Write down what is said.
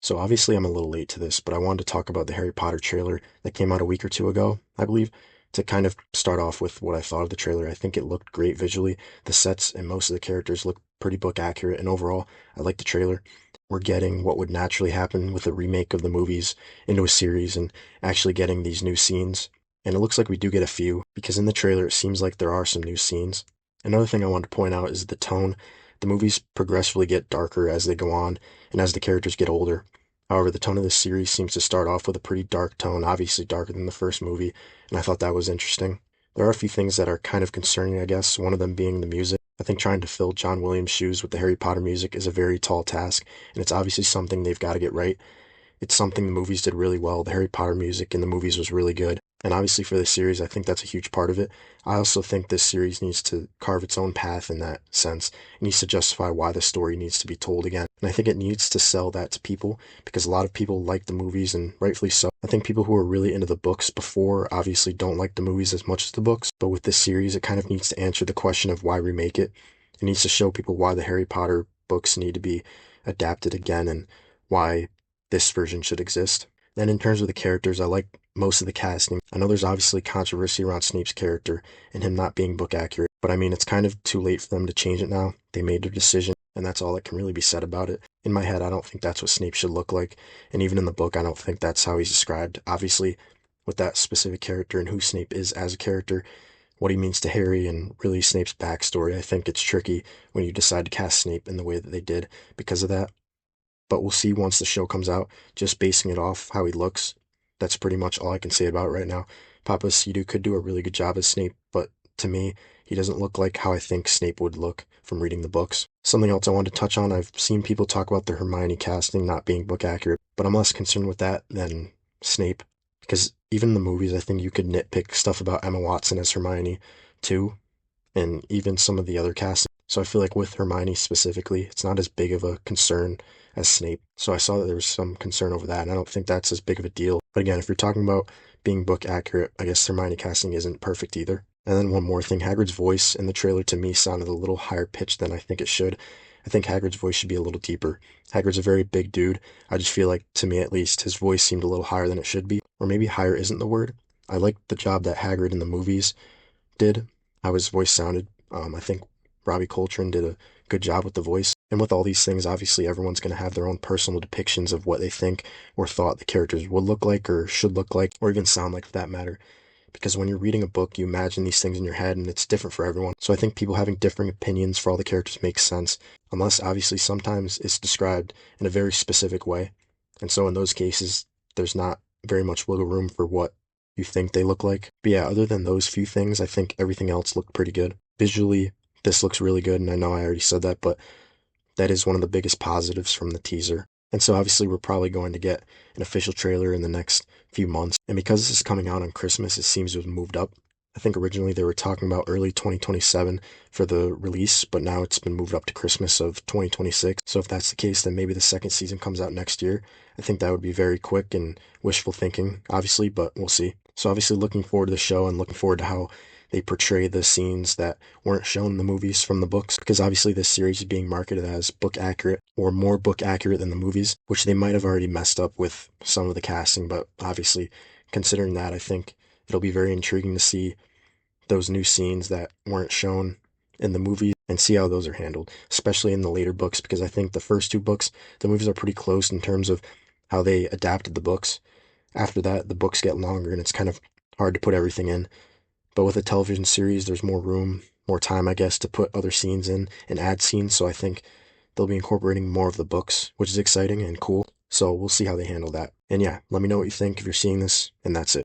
So obviously I'm a little late to this, but I wanted to talk about the Harry Potter trailer that came out a week or two ago, I believe, to kind of start off with what I thought of the trailer. I think it looked great visually. The sets and most of the characters look pretty book accurate, and overall, I like the trailer. We're getting what would naturally happen with a remake of the movies into a series and actually getting these new scenes. And it looks like we do get a few, because in the trailer it seems like there are some new scenes. Another thing I wanted to point out is the tone. The movies progressively get darker as they go on and as the characters get older. However, the tone of this series seems to start off with a pretty dark tone, obviously darker than the first movie, and I thought that was interesting. There are a few things that are kind of concerning, I guess, one of them being the music. I think trying to fill John Williams' shoes with the Harry Potter music is a very tall task, and it's obviously something they've got to get right. It's something the movies did really well. The Harry Potter music in the movies was really good. And obviously for this series, I think that's a huge part of it. I also think this series needs to carve its own path in that sense. It needs to justify why the story needs to be told again. And I think it needs to sell that to people because a lot of people like the movies and rightfully so. I think people who are really into the books before obviously don't like the movies as much as the books. But with this series, it kind of needs to answer the question of why remake it. It needs to show people why the Harry Potter books need to be adapted again and why this version should exist. Then in terms of the characters, I like most of the casting. I know there's obviously controversy around Snape's character and him not being book accurate, but I mean, it's kind of too late for them to change it now. They made their decision, and that's all that can really be said about it. In my head, I don't think that's what Snape should look like, and even in the book, I don't think that's how he's described. Obviously, with that specific character and who Snape is as a character, what he means to Harry, and really Snape's backstory, I think it's tricky when you decide to cast Snape in the way that they did because of that. But we'll see once the show comes out. Just basing it off how he looks, that's pretty much all I can say about it right now. Papa Sidu could do a really good job as Snape, but to me, he doesn't look like how I think Snape would look from reading the books. Something else I wanted to touch on, I've seen people talk about the Hermione casting not being book accurate, but I'm less concerned with that than Snape, because even in the movies, I think you could nitpick stuff about Emma Watson as Hermione too, and even some of the other casting. So I feel like with Hermione specifically, it's not as big of a concern as Snape. So I saw that there was some concern over that, and I don't think that's as big of a deal. But again, if you're talking about being book accurate, I guess Hermione casting isn't perfect either. And then one more thing, Hagrid's voice in the trailer to me sounded a little higher pitched than I think it should. I think Hagrid's voice should be a little deeper. Hagrid's a very big dude. I just feel like, to me at least, his voice seemed a little higher than it should be. Or maybe higher isn't the word. I liked the job that Hagrid in the movies did, how his voice sounded. I think Robbie Coltrane did a good job with the voice. And with all these things, obviously everyone's going to have their own personal depictions of what they think or thought the characters would look like or should look like or even sound like for that matter. Because when you're reading a book, you imagine these things in your head and it's different for everyone. So I think people having differing opinions for all the characters makes sense, unless obviously sometimes it's described in a very specific way. And so in those cases, there's not very much wiggle room for what you think they look like. But yeah, other than those few things, I think everything else looked pretty good. Visually, this looks really good, and I know I already said that, but that is one of the biggest positives from the teaser. And so obviously we're probably going to get an official trailer in the next few months. And because this is coming out on Christmas, it seems to have moved up. I think originally they were talking about early 2027 for the release, but now it's been moved up to Christmas of 2026. So if that's the case, then maybe the second season comes out next year. I think that would be very quick and wishful thinking, obviously, but we'll see. So obviously looking forward to the show and looking forward to how they portray the scenes that weren't shown in the movies from the books, because obviously this series is being marketed as book accurate or more book accurate than the movies, which they might have already messed up with some of the casting, but obviously considering that, I think it'll be very intriguing to see those new scenes that weren't shown in the movie and see how those are handled, especially in the later books, because I think the first two books, the movies are pretty close in terms of how they adapted the books. After that, the books get longer and it's kind of hard to put everything in. But with a television series, there's more room, more time, I guess, to put other scenes in and add scenes. So I think they'll be incorporating more of the books, which is exciting and cool. So we'll see how they handle that. And yeah, let me know what you think if you're seeing this, and that's it.